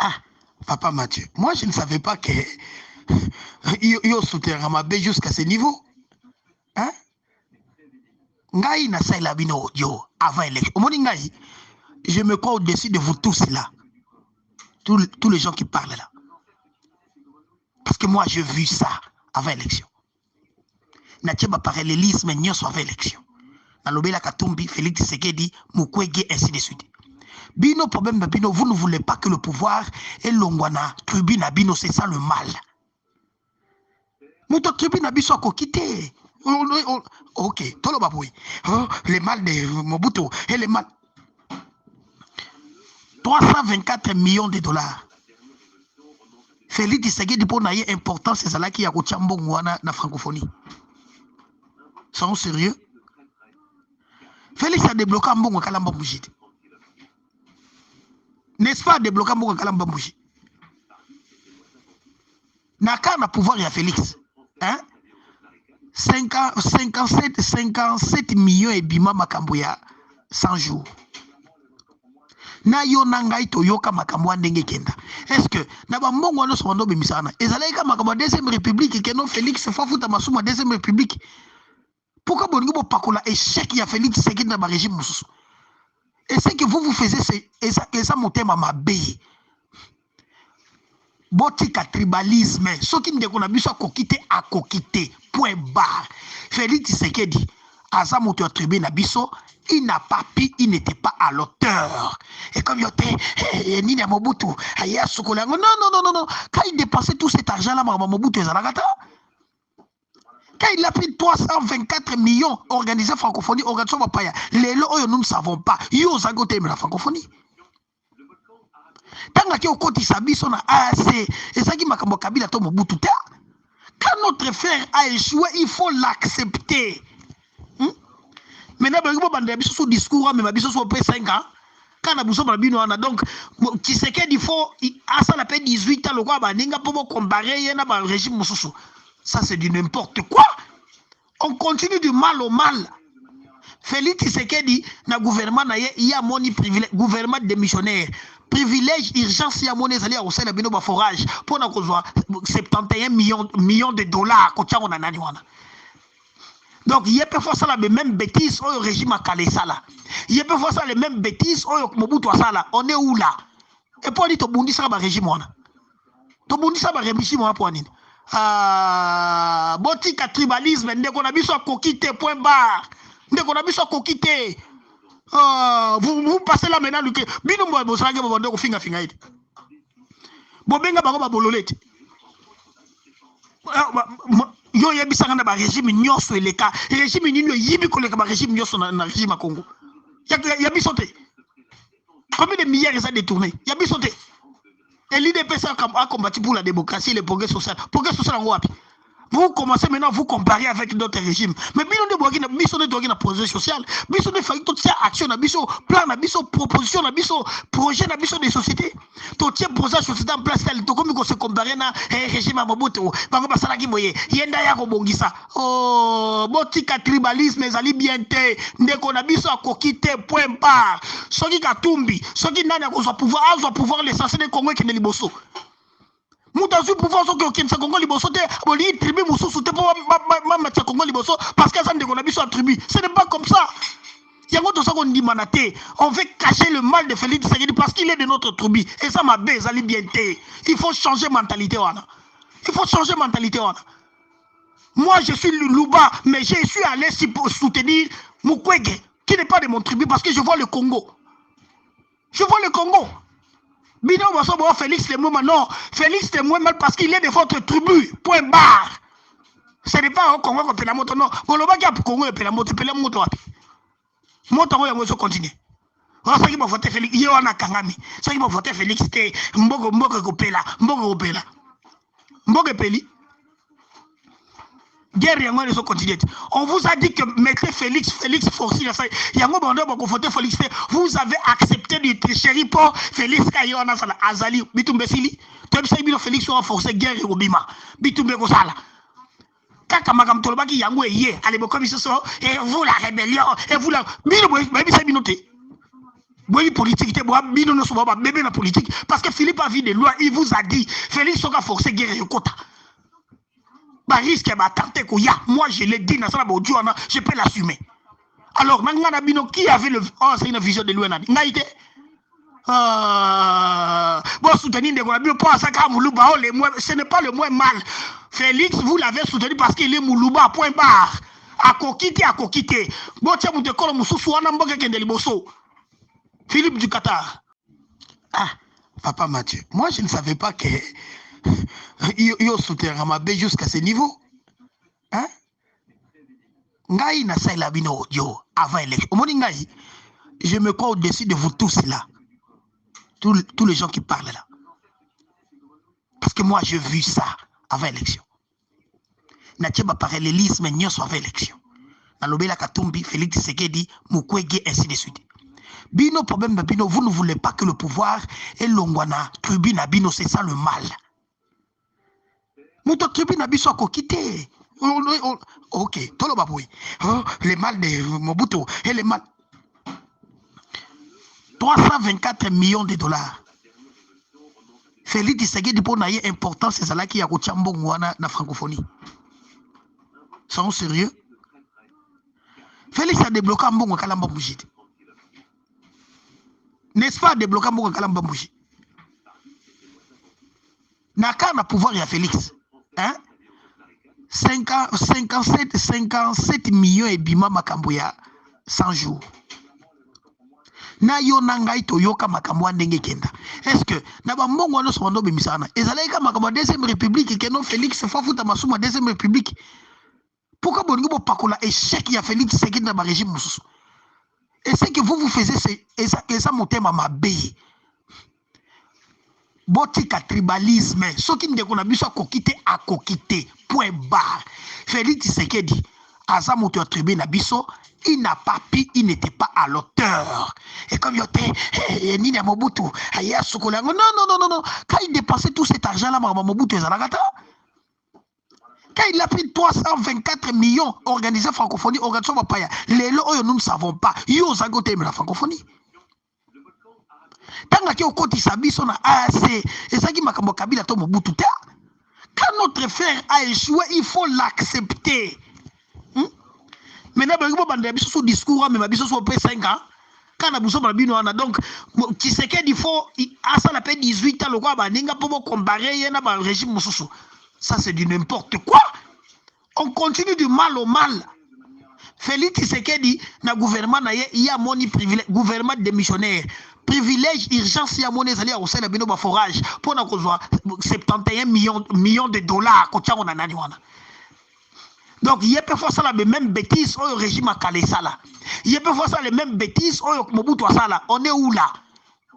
Ah, Papa Mathieu, moi je ne savais pas que yo soutient ma bé jusqu'à ce niveau. Hein? Ngai na sa bino audio avant l'élection. Omoni ngai, je me crois au-dessus de vous tous là. Tous les gens qui parlent là. Parce que moi j'ai vu ça avant l'élection. Natcheba parallélisme nyoso avant l'élection. Nalobela Katumbi, Félix Tshisekedi, Mukwege, ainsi de suite. Bino problème bino, vous ne voulez pas que le pouvoir est longwana, tribune à bino, c'est ça le mal. Mouto tribune à biso a quitté. Ok, tout le baboui. Les mal de Mobutu et les mal. 324 millions de dollars. Félix Tshisekedi pour naïe importance, c'est ça là qui a Kouchambon na francophonie. Sont sérieux? Félix a débloqué un bon Kalamba Bougit. N'est-ce pas débloqué un bon Kalamba Bougit? Naka na pouvoir ya Félix. Hein? 57 millions et bima makamboya 100 jours. Na yo nangai to yoka makambo ndenge kenda. Est-ce que na ba mbongo no so ndo bemisana? Ezalaika makambo deuxième république que non Félix fa futa masuma deuxième république. Pourquoi bongo bo pakola échec ya Félix Tshisekedi na ba régime mususu? Et c'est que vous faisiez ça motema mabe. Botika tribalisme. Ce qui ne déconne pas, à kokite. Point barre. Félix Tshisekedi, Aza moto tribune na biso, il n'a pas pu, il n'était pas à l'auteur. Et comme il était, Nina Mobutu, Aya Sokola, non. Quand il dépensait tout cet argent-là, Mobutu, quand il a pris 324 millions organisés francophonie, organisation Mapaya, les lots, nous ne savons pas. Yo zagote la francophonie. Tant que côté Sabiso na AAC, et ça qui m'a comme Kabila to Mobutu. Quand notre frère a échoué, il faut l'accepter. Maintenant, il y a un discours, mais il y a un 5 ans. Quand on a besoin donc, tu sais qu'il faut, à ça, la peine 18 ans, le roi, pour comparer un régime. Ça, c'est du n'importe quoi. On continue du mal au mal. Félix Tshisekedi, na gouvernement, il y a mon privilège, gouvernement démissionnaire. Privilège, urgence, il y a mon allié au sein de Bino Forage pour nous 71 millions de dollars. Donc, il y a parfois ça les mêmes bêtises au régime à Kalesa là. Il y a parfois ça les mêmes bêtises au Mobutu là. On est où là? Et pour dire, tu bondi ça le régime. Tu bondi ça le régime pour dire. Botika tribalisme, ndeko na biso kokite point barre. Ndeko na biso kokite. Vous passez là maintenant, Luke. Bino mwa bosanga babando ko finga ite. Bobenga bango ba bololete. Yo yebisanga na ba régime nyoso eleka. Régime nino yibi koleka ba régime nyoso na régime à Congo. Yabisote. Combien de milliards ça détourné? Yabisote. Et l'IDPS a combattu pour la démocratie et le progrès social. Progrès social en Wapi. Vous commencez maintenant à vous comparer avec d'autres régimes. Mais bien on est dans projet social. Bien on est fait toute cette action, plan, proposition, projet, de société. Tout ce projet de société en place, c'est comme on se compare à un régime à Mobutu. Par exemple, ça qui moye. Yenda ya kobongisa. Oh, botika tribalisme, ezali bien te. Ndeko na biso akokite point barre. Soki Katumbi, soki nani akozwa pouvoir l'essentiel des Congolais qui ne liboso. Moutazu pouvoir so que Kensa Congo liboso te boli tribu mususu te pour ma Congo liboso parce que ça ne déconne pas tribu. Ce n'est pas comme ça. Yango to ça qu'on dit manaté. On veut cacher le mal de Félix Tshisekedi parce qu'il est de notre tribu et ça m'a bezali bien te. Il faut changer mentalité wana. Il faut changer mentalité wana. Moi je suis Luba mais je suis allé pour soutenir Mukwege qui n'est pas de mon tribu parce que je vois le Congo. Je vois le Congo. Bino Bosobo Félix Lemouema, non. Félix Lemouema parce qu'il est de votre tribu. Point barre. Ce n'est pas au Congo qu'on peut la moto, non. Pour le bac, il y a Congo et la moto, la moto. Moto, il y a continue. Ça qui m'a voté Félix, il y a un Kangami. Ça qui m'a voté Félix, c'était Mbogo Kopela. Mbogo Peli. Guerre yango les continue. On vous a dit que mettez Félix Forci là ça. Yango bando ba voter Félix. Vous avez accepté de tricherie pour Félix Kayona sala Azali Bitumbe Sili. Tu sais bien Félix soit forcé guerre au Bima. Bitumbe ko sala. Kaka magam tolobaki yango yé allez bo comme ça et vous la rébellion et vous la bino ba bisa binoté. Oui, politique, bébé na politique. Parce que Philippe a vu des lois, il vous a dit, Félix Soka forcé guerre et quota. Bah, risque, bah, tenter moi, je l'ai dit, je peux l'assumer. Alors, Nangana Bino, qui avait le. Oh, c'est une vision de l'ONU. Naïté. Bon, soutenir des Gourabio, pas à Saka Moulouba, ce n'est pas le moins mal. Félix, vous l'avez soutenu parce qu'il est Moulouba, point barre. À coquiter, à coquiter. Bon, tiens, vous te collez Moussou, Anamboga Kendeliboso. Philippe du Qatar. Ah, Papa Mathieu, moi je ne savais pas que yo soutient Ramabé jusqu'à ce niveau. Hein? Ngai na saïla bino audio avant l'élection. Ngai, je me crois au-dessus de vous tous là. Tous les gens qui parlent là. Parce que moi j'ai vu ça avant l'élection. Natcheba parallélisme nyonso avant l'élection. Nalobela Katumbi, Félix Tshisekedi, Mukwege, ainsi de suite. Bino problème Bino, vous ne voulez pas que le pouvoir est longwana, tribune Bino, c'est ça le mal. Notre tribune Biso a quitté. Ok, tout le baboui. Les mal de Mobutu et les mal. 324 millions de dollars. Félix Tshisekedi pour naïe important, c'est ça là qui a au Tchambongwana na francophonie. Sont sérieux? Félix a débloqué un bon Kalamba Boujid. N'est-ce pas débloquer mon Kalamba Bougie? Naka na pouvoir ya Félix. Hein? 57 millions et bima makamboya 100 jours. Na yo nangai toyoka makambo ndenge kenda. Est-ce que na ba mbongo no sondo bemisana? Ezalaika makambo deuxième république que non Félix faut fouta masuma deuxième république. Pourquoi bongo bo pakola échec ya Félix Tshisekedi na ba régime mususu? Et ce que vous faisiez, c'est ça mon thème à ma baie. Botika tribalisme. Ce qui ne qu'on a besoin à coquiter. Point barre. Félix Tshisekedi, Aza moto attribué na biso, il n'a pas pu, il n'était pas à l'auteur. Et comme il était, Nina Mobutu, Aya Sokola, non. Quand il dépensait tout cet argent-là, Mobutu est à la gata. Quand il a pris 324 millions organisés francophonie, organisation Mapaya, les lots, nous ne savons pas. Yo zagote la francophonie. Tant que au côté sabi son AAC, et ça qui m'a comme Kabila to Mobutu. Quand notre frère a échoué, il faut l'accepter. Maintenant, il y a un discours, mais il y a 5 ans. Quand on a donc, tu sais qu'il faut, à ça, la paix 18 ans, le quoi, pour comparer, il y a un régime. Ça, c'est du n'importe quoi. On continue du mal au mal. Félix Tshisekedi, na gouvernement, il y a mon privilège, gouvernement démissionnaire. Privilège, urgence, il y a mon allé au sein de forage pour nous 71 millions de dollars. Donc, il y a parfois ça les mêmes bêtises au régime à Calais. Il y a parfois ça les mêmes bêtises au Mobutu Sala. On est où là?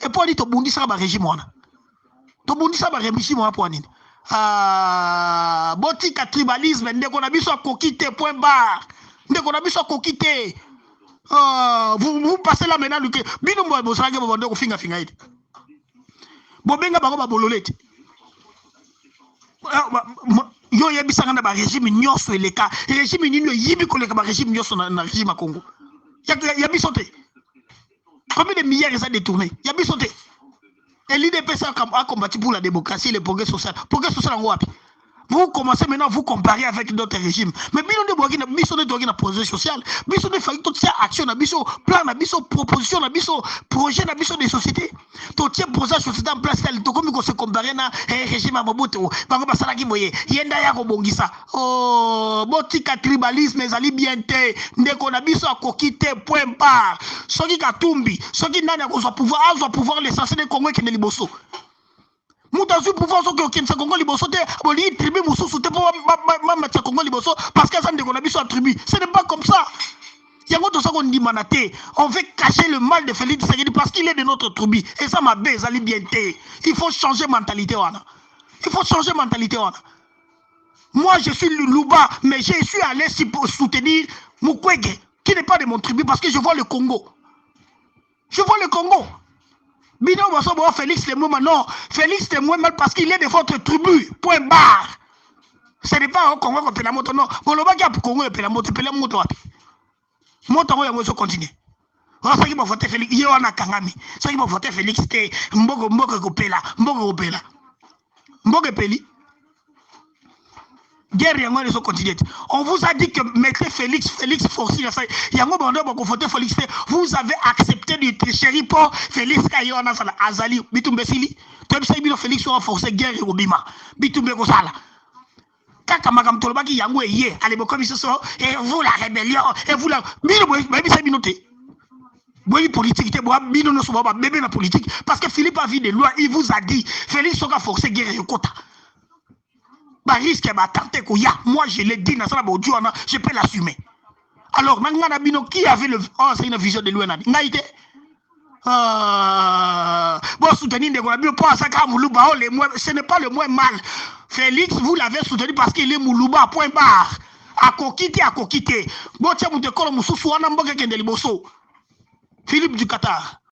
Et pour dire, tu bondis ça, régime. Tu bondis ça, régime pour dire. Botika tribalisme, ndeko na biso kokité point barre. Ndeko na biso kokité. Vous passez là maintenant que bino mo bosanga bo ndeko finga ite. Bobenga bango ba bololete. Yo yebisanga na ba régime nyonso eleka. Régime nini yibi koleka ba régime nyonso na régime Congo. Ya bisote. Combien de milliards ça détourné? Ya bisote. Et l'IDPS a combattu pour la démocratie et le progrès social. Progrès social en Wapi. Vous commencez maintenant à vous comparer avec d'autres régimes. Mais bien de Burkina, mission de projet social, mission de faire toute cette action, mission plan, mission proposition, mission projet, mission de société. Tout ce projet société en place, tout comme on se compare à un régime à Mobutu. Bango basala ki moye, yenda ya ko bongisa. Oh, botika tribalisme ezali bien te. Ndeko na biso akokite point barre. Soki Katumbi, soki nani akozwa pouvoir l'essentiel de Congo qui ne liboso. Moutazu pouvoir so que au Congo liboso te boli tribu mususu te pour ma Congo liboso parce que ça ne connaît pas tribu. Ce n'est pas comme ça. Yango to ça qu'on dit manaté. On veut cacher le mal de Félix Tshisekedi parce qu'il est de notre tribu et ça m'a baisé ali bien te. Il faut changer mentalité wana. Il faut changer mentalité wana. Moi je suis Luba mais je suis allé pour soutenir Mukwege qui n'est pas de mon tribu parce que je vois le Congo. Je vois le Congo. Bino Bosobo Félix le moins non. Félix le moins mal parce qu'il est de votre tribu. Point barre. Ce n'est pas au Congo qu'on peut la moto non. Bon le bac pour Congo peut la moto peut la moto. Moto on va continuer. Oh, ça qui m'a voté Félix, il y a un Kangami. Ça qui m'a voté Félix, c'était Mbogo Kopela. Mbogo Peli. Guerre yango les continuer. On vous a dit que mettez Félix Forci ça. Yango bando bako voter Félix. Vous avez accepté de tricherie pour Félix Kayona sala Azali bitumbe sili. Toi bisa bino Félix soit forcé guerre et obima. Bitumbe ko sala. Kaka magam tolobaki yango yé allez bo comme ça et vous la rébellion et vous la bino bisa bino te. Boy politique te boa bino no so ba bébé na politique parce que Philippe a vu des lois, il vous a dit Félix soit forcé guerre et quota. Risque moi je l'ai dit, je peux l'assumer. Alors, qui avait le. Oh, c'est une vision de l'UNAD. Bon, soutenir des ce n'est pas le moins mal. Félix, vous l'avez soutenu parce qu'il est Moulouba, point barre. À kokité. Bon, tiens, vous te collez Philippe du Qatar.